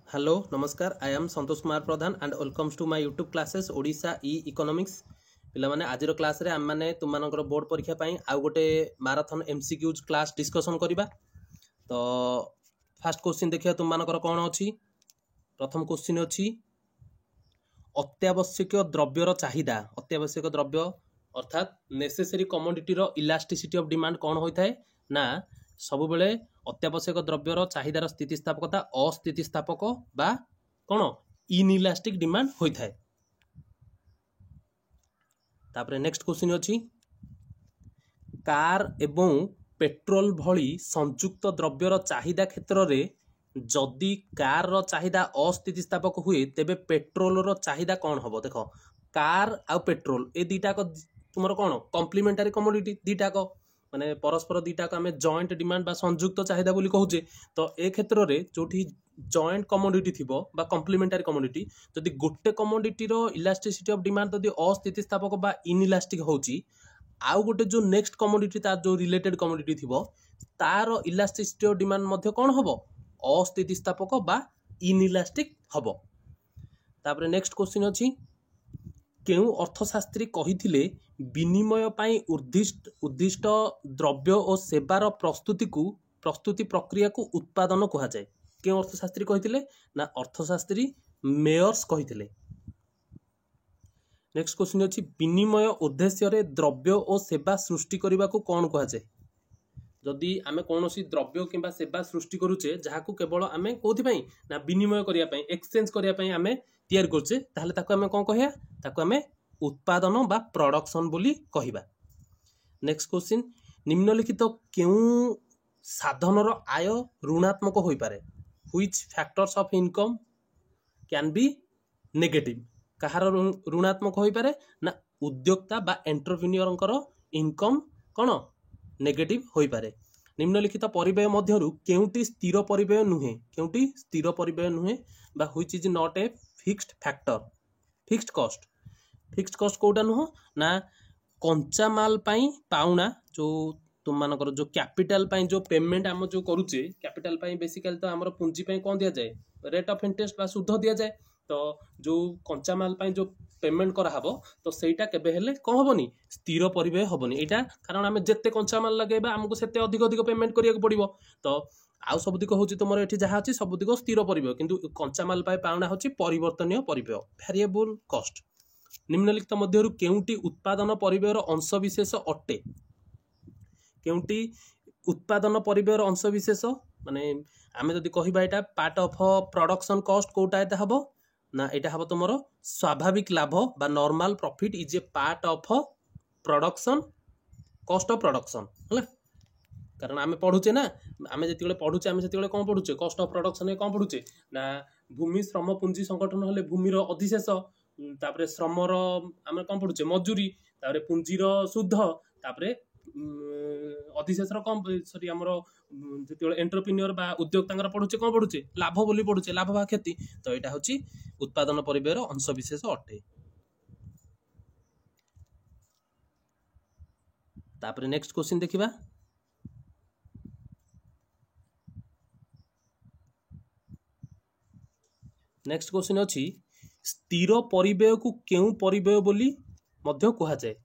Hello नमस्कार I am Santosh Kumar Pradhan and welcomes to my YouTube classes Odisha ई economics पिला माने आजिर क्लास रे हम माने तुम मानकर बोर्ड परीक्षा पई आउ गोटे मैराथन एमसीक्यूज क्लास डिस्कशन करिबा। तो फर्स्ट क्वेश्चन देखिया तुम मानकर कोन अछि। प्रथम क्वेश्चन अछि अत्यावश्यक द्रव्यर चाहिदा। अत्यावश्यक द्रव्य अर्थात नेसेसरी कमोडिटी रो इलास्टिसिटी ऑफ डिमांड कोन होइथाय ना सब बेले अत्यावश्यक द्रव्यर चाहिदार स्थितिस्थापकता अस्थितिस्थापक बा कोन इनइलास्टिक डिमांड होइथाय। तापरे नेक्स्ट क्वेश्चन अछि कार एवं पेट्रोल भली संयुक्त द्रव्यर चाहिदा क्षेत्र रे जदि कार रो चाहिदा अस्थितिस्थापक हुए तेबे पेट्रोल रो चाहिदा कौन हबो। देखो कार आ पेट्रोल ए दीटा को तुमरो कौन कॉम्प्लीमेंटरी कमोडिटी दीटा को माने परस्पर दीटा को आमे जॉइंट डिमांड बा संयुक्त चाहिदा बोली कहूचे। तो ए क्षेत्र रे जोठी जॉइंट कमोडिटी थिबो बा कॉम्प्लीमेंटरी कमोडिटी जदि गोटे कमोडिटी रो इलास्टिसिटी ऑफ डिमांड जदि अस्थितिस्थापक बा इनइलास्टिक होची आउ गोटे जो नेक्स्ट कमोडिटी तार जो रिलेटेड कमोडिटी थिबो तार इलास्टिसिटी ऑफ डिमांड मध्ये कोन हबो अस्थितिस्थापक बा इनइलास्टिक हबो। तापरे नेक्स्ट क्वेश्चन अछि केउ अर्थशास्त्री कहिथिले विनिमय पाई उद्दिष्ट द्रव्य और सेवार प्रस्तुति प्रक्रिया को उत्पादन कहा जाए। केउ अर्थशास्त्री कहिथिले ना अर्थशास्त्री मेयर्स कहिथिले। नेक्स्ट क्वेश्चन अछि विनिमय उद्देश्य रे द्रव्य और सेवा सृष्टि करबा को कोन कहा जाए। जदि आमे कोनोसी द्रव्य किंबा सेवा सृष्टि करूचे जहाकू केवल आमे कोथि पई ना विनिमय करिया पई एक्सचेंज करिया पई आमे तैयार करचे ताहले ताको आमे कोन कहिया ताको आमे उत्पादन बा प्रोडक्शन बोली कहिबा। नेक्स्ट क्वेश्चन निम्नलिखित केउ साधनर आय ऋणात्मक होई पारे। Which factors of income can be negative. कहार ऋणात्मक होई पारे ना उद्योक्ता बा एंटरप्रेन्योरकर इनकम कोन नेगेटिव होई पारे। निम्नलिखित परिव्यय मध्यरु केउटी स्थिर परिव्यय नुहे। केउटी स्थिर परिव्यय नुहे बा which is not a fixed factor. Fixed cost कोटा नुह ना कंचा माल पाई पाउना जो तुम मानकर जो कैपिटल पाई जो पेमेंट हम जो करूचे कैपिटल पाई बेसिकली तो हमर पूंजी पाई कोन दिया जाए रेट ऑफ इंटरेस्ट बा सुध दिया जाए। तो जो कंचा माल पाई जो पेमेंट करा हबो तो सेटा केबे हेले कोन हबोनी स्थिर परिव्यय हबोनी। एटा कारण आमे जत्ते कंचा माल लगेबा हमको सेते अधिक अधिक पेमेंट करिया को पड़िबो। तो आउ सब दिक होची तुमर एठी जहा अछि सब दिक स्थिर परिव्यय किंतु कंचा माल पाई पाउना होची परिवर्तनीय परिव्यय वेरिएबल कॉस्ट। निम्नलिखित मध्यरु केउटी उत्पादन परिव्ययर अंश विशेष अटे। केउटी उत्पादन परिव्ययर अंश विशेष माने आमे जदि कहिबा एटा पार्ट ऑफ प्रोडक्शन कॉस्ट कोटा एटा हबो ना एटा हबो तुमरो स्वाभाविक लाभ बा normal profit is a part of production cost of production हला। कारण आमे पढुचे ना आमे जतिले पढुचे आमे सेतिले कोन पढुचे कॉस्ट ऑफ प्रोडक्शन ए कोन पढुचे ना भूमि श्रम पूंजी संगठन हले भूमि रो अधिशेष तापरे श्रम रो आमे कोन पढुचे मजूरी तापरे पूंजी रो शुद्ध तापरे अधिशेष रो कम सॉरी हमरो जतिले एंटरप्रेन्योर बा उद्योक्तांगर पढुचे कोन पढुचे लाभ बोली पढुचे लाभ बा क्षति। तो एटा होची उत्पादन परिव्ययर अंश विशेष अटे। तापरे नेक्स्ट क्वेश्चन देखिबा नेक्स्ट क्वेश्चन अछि स्थिर परिव्यय को केउ परिव्यय बोली मध्य कहा जाए।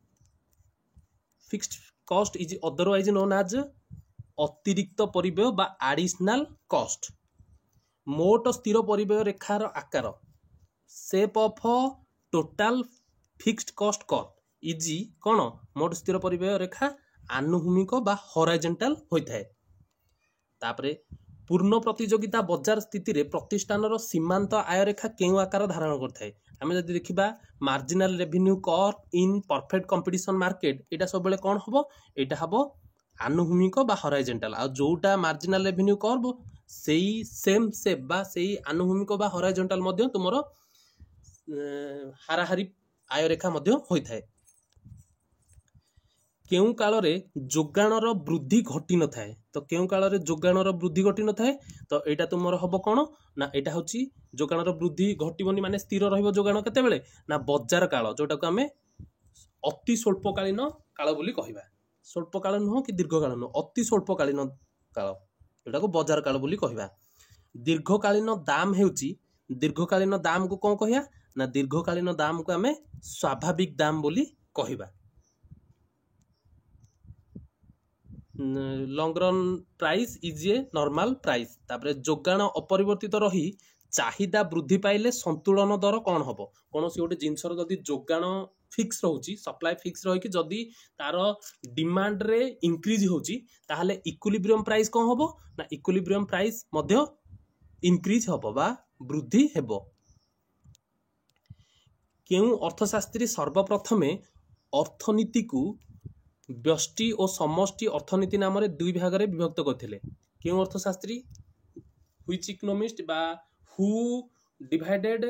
Fixed cost is otherwise known as अतिरिक्त परिव्यय बा एडिशनल कॉस्ट। मोट स्थिर परिव्यय रेखार आकार shape of total fixed cost curve is कोन मोट स्थिर परिव्यय रेखा आनुभूमिक बा हॉरिजॉन्टल होइथाय। तापरे पूर्ण प्रतियोगिता बाजार स्थिति रे प्रतिष्ठान रो सीमांत आय रेखा केउ आकार धारण करथाय। आमे जदि देखिबा मार्जिनल रेवेन्यू कर्व इन परफेक्ट कंपटीशन मार्केट एटा सब बेले कोन हबो एटा हबो आनुभूमिक बा हॉरिजॉन्टल आ जोटा मार्जिनल रेवेन्यू कर्व सेई सेम शेप बा सेई आनुभूमिक बा हॉरिजॉन्टल मध्ये तुमरो हाराहारी आय रेखा मध्ये होइथाय। केउ काल रे जोगाणर वृद्धि घटी न थाए। तो केउ काल रे जोगाणर वृद्धि घटी न थाए तो एटा तुमरो हबो कोन ना एटा होची जोगाणर वृद्धि घटिबोनी माने स्थिर रहइबो जोगाण केते बेले ना बाजार काल जोटा को हमें अति स्वल्पकालीन काल बोली कहिबा। स्वल्पकाल नुह कि दीर्घकाल नुह अति स्वल्पकालीन काल जोटा को बाजार काल बोली कहिबा। दीर्घकालीन दाम हेउची दीर्घकालीन दाम को कौन कहया ना दीर्घकालीन दाम को आमे स्वाभाविक दाम बोली कहबा। Long run price is a normal price. तापरे जोगाण अपरिवर्तित रही चाहिदा वृद्धि पाइले संतुलन दर कौन हबो। कौन सी गोटे जिनसर जदि जोगाण फिक्स रहउची सप्लाई फिक्स रही कि जदि तार डिमांड रे इंक्रीज होची ताहले इक्विलिब्रियम प्राइस कौन हबो ना इक्विलिब्रियम प्राइस मध्य इंक्रीज हबो बा वृद्धि हेबो। केउ अर्थशास्त्री सर्वप्रथमे अर्थनीति को व्यष्टि और समष्टि अर्थनीति नाम रे दुई भाग रे विभक्त करथिले। केउ अर्थशास्त्री व्हिच इकोनॉमिस्ट बा who divided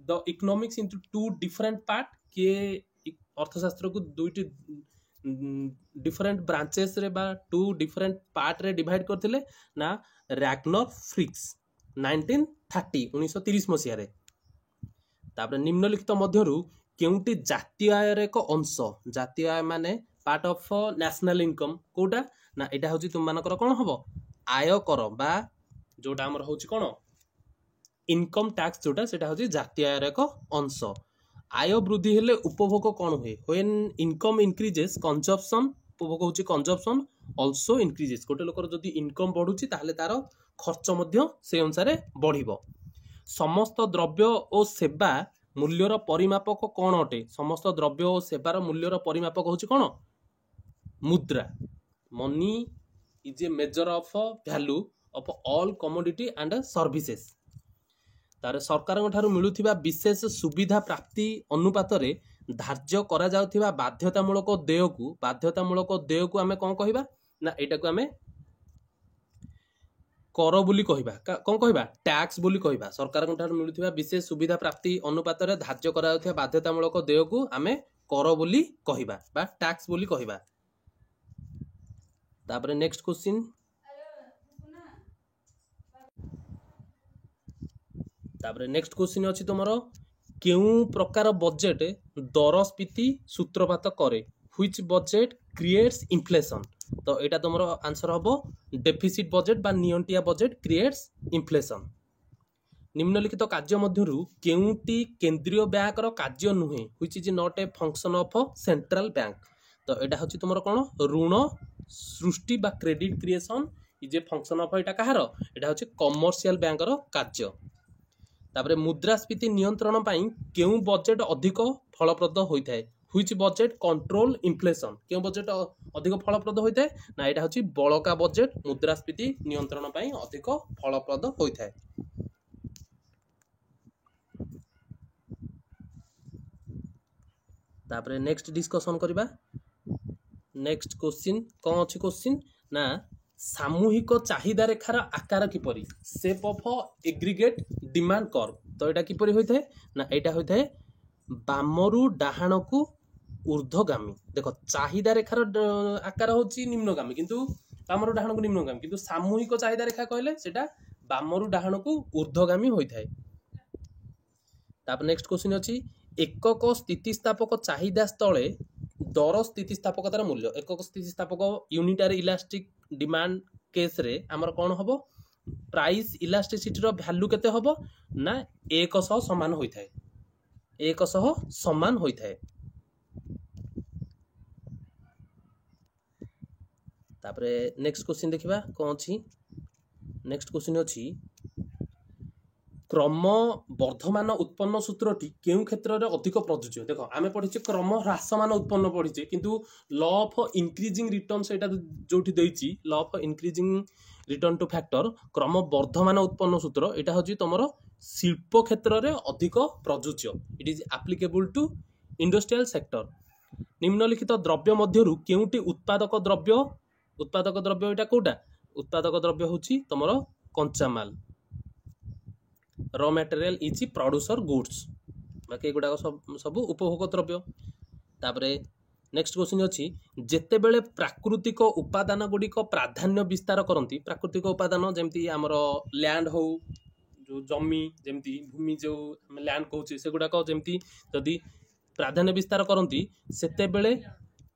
the economics into two different part के अर्थशास्त्र को दुईटी डिफरेंट ब्रांचेस रे बा टू डिफरेंट पार्ट रे डिवाइड करथिले ना रैग्नर फ्रिक्स 1930 मसीह रे। तापर निम्नलिखित मध्यरु केउटी जातीय आयर एक अंश जातीय आय माने पार्ट ऑफ नेशनल इनकम कोटा ना एटा होची तुम मानकर कोन हबो आय कर बा जोटा हमर होची कोन इनकम टैक्स जोटा सेटा होची जातीय आयर एक अंश। आय वृद्धि हेले उपभोग कोन होय व्हेन इनकम इंक्रीजेस कंजम्पशन उपभोग होची कंजम्पशन आल्सो इंक्रीजेस। गोटे लोकर जदि इनकम बढ़ुची ताहले तार खर्च मध्य से अनुसार बढ़िबो। समस्त द्रव्य और सेवा मूल्यर परिमापक कौन अटे समस्त द्रव्य और सेवार मूल्यर परिमापक होची कौन मुद्रा। Money is a measure of value of all commodity and services. तारे सरकार ठारू मिलुथिबा विशेष सुविधा प्राप्ति अनुपात रे धार्य करा जाउथिबा बाध्यतामूलक देय को आमे कोन कहिबा ना एटा को आमे कर बोली कहबा कौन कहबा टैक्स बोली कहबा। सरकार ठारू मिलुथिबा विशेष सुविधा प्राप्ति अनुपात रे धार्य करा जाउथिबा बाध्यतामूलक देय को आमे कर बोली कहबा बा टैक्स बोली कहबा। तापरे नेक्स्ट क्वेश्चन अछि तुमरो केउ प्रकार बजेट दरस्फीति सूत्रपात करे व्हिच बजेट क्रिएट्स इन्फ्लेशन। तो एटा तुमरो आंसर हबो डेफिसिट बजेट बा नियंटिया बजेट क्रिएट्स इन्फ्लेशन। निम्नलिखित कार्य मध्यरु केउटी केंद्रीय बैंक रो कार्य नुहे which is not a function of central bank. तो एटा होची तुमरो कोन ऋण सृष्टि बा credit creation is a function of एटा कहार एटा होची कमर्शियल बैंक रो कार्य। तापरे मुद्रास्फीति नियंत्रण पई केउ बजेट अधिक फलप्रद होइथाय व्हिच बजेट कंट्रोल इन्फ्लेशन। केउ बजेट अधिक फलप्रद होइथाय ना एटा होची बळका बजेट मुद्रास्फीति नियंत्रण पई अधिक फलप्रद होइथाय। तापरे नेक्स्ट डिस्कशन करिबा। नेक्स्ट क्वेश्चन कोन अछि क्वेश्चन ना सामूहिक चाहिदा रेखार आकार किपरि shape of aggregate demand curve. तो एटा किपरि होइथाय ना एटा होइथाय बामरु डाहाणकु ऊर्ध्वगामी। देखो चाहिदा रेखार आकार होची निम्नगामी किंतु बामरु डाहाणकु निम्नगामी किंतु सामूहिक चाहिदा रेखा कहले सेटा बामरु डाहाणकु ऊर्ध्वगामी होइथाय। तापर नेक्स्ट क्वेश्चन अछि एकक स्थितिस्थापक चाहिदा स्थले दर स्थितिस्थापकतार मूल्य। एकक स्थितिस्थापक यूनिटरी इलास्टिक डिमांड केस रे हमर कोन हबो प्राइस इलास्टिसिटी रो वैल्यू केते हबो ना 100 समान होइथाय 100 समान होइथाय। तापरे नेक्स्ट क्वेश्चन देखिबा कोन अछि। नेक्स्ट क्वेश्चन अछि क्रम वर्धमान उत्पन्न सूत्रटी केउ क्षेत्र रे अधिक प्रযোज्य। देखो आमे पढिचे क्रम ह्रासमान उत्पन्न पढिचे किंतु लॉ ऑफ इंक्रीजिंग रिटर्न सेटा जोठी देइची law of increasing return to factor क्रम वर्धमान उत्पन्न सूत्र एटा होची तमरो शिल्प क्षेत्र रे अधिक प्रযোज्य। It is applicable to industrial sector. निम्नलिखित द्रव्य मध्यरु केउटी उत्पादक द्रव्य एटा कोटा उत्पादक द्रव्य होची तमरो कच्चा माल raw material is producer goods बाकी गुडा सब उपभोग द्रव्य। तापरे नेक्स्ट क्वेश्चन अछि जेते बेले प्राकृतिक उपादान गुडिक प्राधान्य विस्तार करंती प्राकृतिक उपादान जेमती हमरो लैंड हो जो जमी जेमती भूमि जो लैंड कहूचे से गुडा जेमती जदी प्राधान्य विस्तार करंती सेते बेले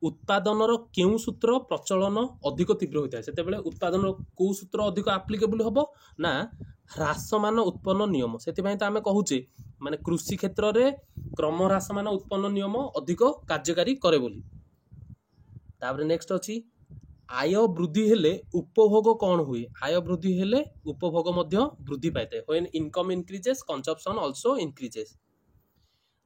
उत्पादनर केउ सूत्र प्रचलन अधिक तीव्र होता है सेतेबेले उत्पादन को सूत्र अधिक आप्लिकेबल हम ना ह्रासमान उत्पन्न नियम से तो आम कहूचे माने कृषि क्षेत्र में क्रम ह्रासमान उत्पन्न नियम अधिक कार्यकारी करे बोली। तापर नेक्स्ट अच्छी आय वृद्धि हेले उपभोग कौन हुए आय वृद्धि हेले उपभोग मध्य वृद्धि पाइए when income increases consumption also increases.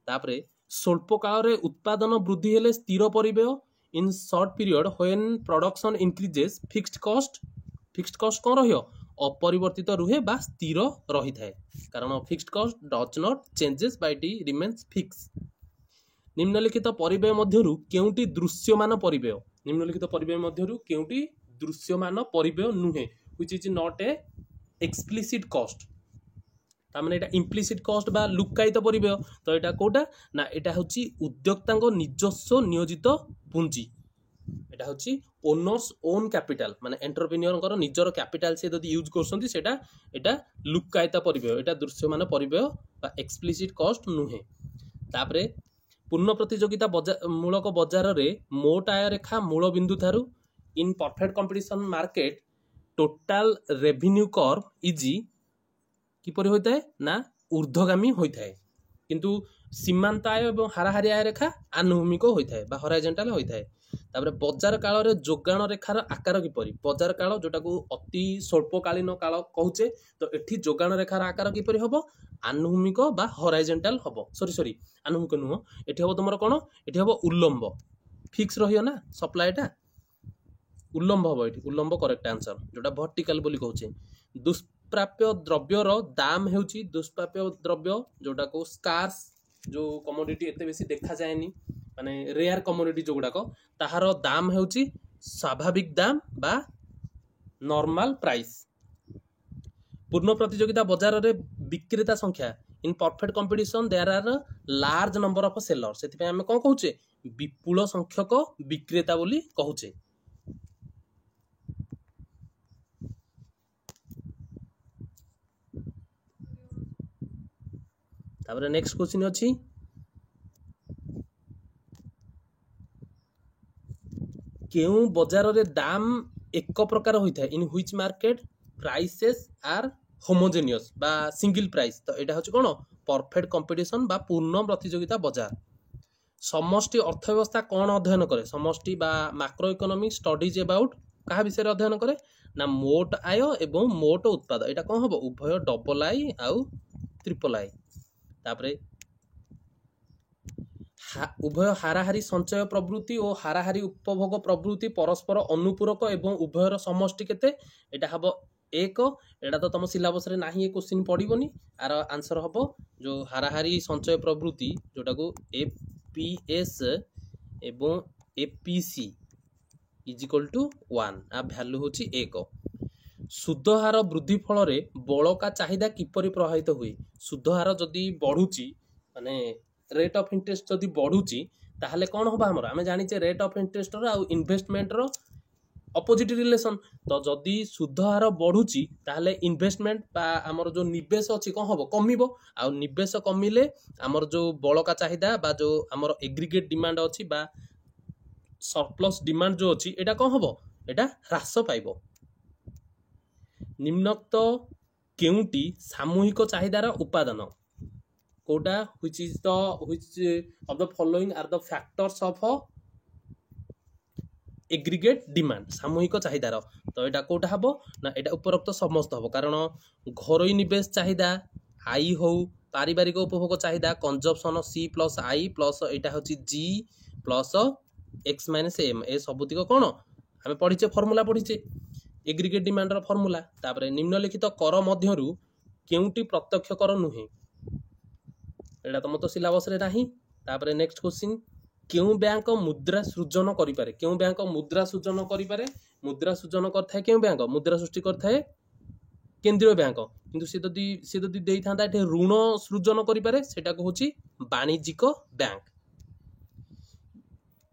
तापरे स्वल्प काल रे उत्पादन वृद्धि हेले स्थिर परिव्यय in short period when production increases fixed cost कौन रहियो अपरिवर्तित रुहे बा स्थिर रही थाए कारण fixed cost does not changes by T remains fix. निम्नलिखित परिव्यय मध्यरु केउटी दृश्यमान परिव्यय निम्नलिखित परिव्यय मध्यरु केउटी दृश्यमान परिव्यय नुहे which is not a explicit cost तामाने एटा इम्प्लिसिट कॉस्ट बा लुकायित परिव्यय तो एटा कोटा ना एटा होची उद्योक्तांग निजस्व नियोजित पुंजी एटा होची ओनर्स ओन कैपिटल माने एंटरप्रेन्योर कर निजर कैपिटल से यदि यूज करसंती सेटा एटा लुकायित परिव्यय एटा दृश्यमान परिव्यय बा एक्सप्लिसिट कॉस्ट नुहे। तापरे पूर्ण प्रतियोगिता मूलक बजार रे मोट आय रेखा मूल बिंदु थारु in perfect competition market total revenue curve इजी किपरि होता है ना ऊर्ध्वगामी होता है किंतु सीमांत आय और हाराहारी आय रेखा आनुभूमिक होता है हॉराइजॉन्टल होता है। तापर बजार काल रे जोगाण रेखार आकार किपरि बजार काल जोटा को अति स्वल्पकालीन काल कहूचे तो एठी जोगाण रेखार आकार किपरि हबो आनुभूमिक बा हॉराइजॉन्टल हबो सॉरी आनुभूमिक नुह एठी हबो तुमर कोन एठी हबो उल्लंब फिक्स रहियो ना सप्लाईटा उल्लंब हबो एठी उल्लंब करेक्ट आंसर जोटा वर्टिकल बोली कहूचे। दुष्प्राप्य द्रव्यर दाम हेउची दुष्प्राप्य द्रव्य जोटा को स्कार्स जो कमोडिटी एते बेसी देखा जाएनी माने रेयर कमोडिटी जोगुडाक ताहार दाम हेउची स्वाभाविक दाम बा नॉर्मल प्राइस। पूर्ण प्रतियोगिता बजार रे विक्रेता संख्या in perfect competition there are large number of seller सेति आमे कोन कहूचे विपुल संख्यक विक्रेता बोली कहूचे। तापर नेक्स्ट क्वेश्चन अछि केउ बजार रे दाम एक प्रकार होता है in which market prices are homogeneous बा सिंगल प्राइस तो एटा होछ कोन परफेक्ट कंपटीशन बा पूर्ण प्रतियोगिता बजार। समष्टि अर्थव्यवस्था कौन अध्ययन करे समष्टि बा मैक्रो इकोनॉमिक स्टडीज अबाउट कहा विषय अध्ययन करे ना मोट आय एवं मोट उत्पाद एटा कौन हबो उभय डबल आई आउ ट्रिपल आई। तापरे उभय हाराहारी संचय प्रवृत्ति और हाराहारी उपभोग प्रवृत्ति परस्पर अनुपूरक एवं उभयर समष्टि केते एटा हबो एक एटा तो तुम सिलेबस रे नाही ए क्वेश्चन पड़िबोनी आर आंसर हबो जो हाराहारी संचय प्रवृत्ति जोटा को एपीएस एवं एपीसी इज इक्वल टू 1 आ वैल्यू होची 1। सुधहार वृद्धि फल रे बलका चाहिदा किपरि प्रभावित हुए सुधहार जदि बढ़ुची माने रेट ऑफ इंटरेस्ट जदि बढ़ुची ताहले कौन होबा हमर आमे जानिचे रेट ऑफ इंटरेस्ट रो आ इन्वेस्टमेंट रो अपोजिट रिलेशन तो जदि सुधहार बढ़ुची ताहले इन्वेस्टमेंट बा हमर जो निवेश अछि कोन होबो कमिबो आ निवेश कमिले हमर जो बलका चाहिदा बा जो हमर एग्रीगेट डिमांड अछि बा सरप्लस डिमांड जो अछि एटा कोन होबो एटा ह्रास पाइबो। निम्नोक्त केउटी सामूहिक चाहिदार उपादान कोटा which of the following are the factors of aggregate demand सामूहिक चाहिदार तो एटा कोटा हबो ना एटा उपरोक्त समस्त हबो कारण घरोई निवेश चाहिदा आई हो पारिवारिक उपभोग चाहिदा consumption C plus I plus एटा होची G plus X minus M ए सबुतिक कोन आमे पढिचे फार्मूला पढिचे एग्रीगेट डिमांड रो फार्मूला। तापरे निम्नलिखित कर मध्यरु केउटी प्रत्यक्ष कर नुहे एटा तुम तो सिलेबस रे नाही। तापरे नेक्स्ट क्वेश्चन केउ बैंक मुद्रा सृजन करि पारे केउ बैंक मुद्रा सृजन करि पारे मुद्रा सृजन करथाय केउ बैंक मुद्रा सृष्टि करथाय केंद्रीय बैंक किंतु से जदि देई थांदा एठे ऋण सृजन करि पारे सेटा को होची वाणिज्यिक बैंक।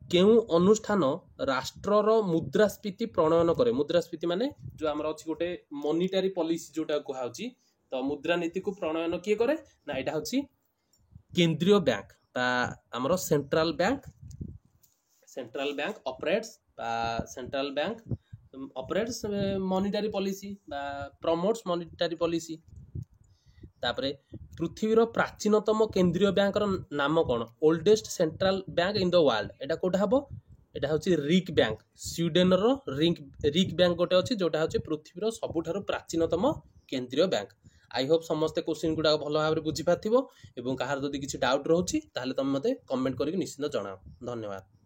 केउ अनुष्ठान राष्ट्रर मुद्रास्फीति प्रणयन करे मुद्रास्फीति माने जो हमर अछि गोटे मॉनिटरी पॉलिसी जोटा कुहा होची तो मुद्रा नीति को प्रणयन किए करे ना एटा होची केंद्रीय बैंक बा हमर central bank central bank operates central bank operates monetary policy promotes monetary policy. तापरे पृथ्वीर प्राचीनतम केंद्रीय बैंकर नाम कौन? Oldest central bank in the world. एटा कोटा हबो? एटा होची रिक बैंक। स्वीडेन रो रिक बैंक गोटे अछि जोटा होची पृथ्वीर सबुठारो प्राचीनतम केंद्रीय बैंक। आई होप समस्ते क्वेश्चन गुडा भल भाव बुझी पाथिबो एवं कहार जदि किछि डाउट रहउछि ताहले तुम मते कमेंट करिक निश्चित जणाओ। धन्यवाद।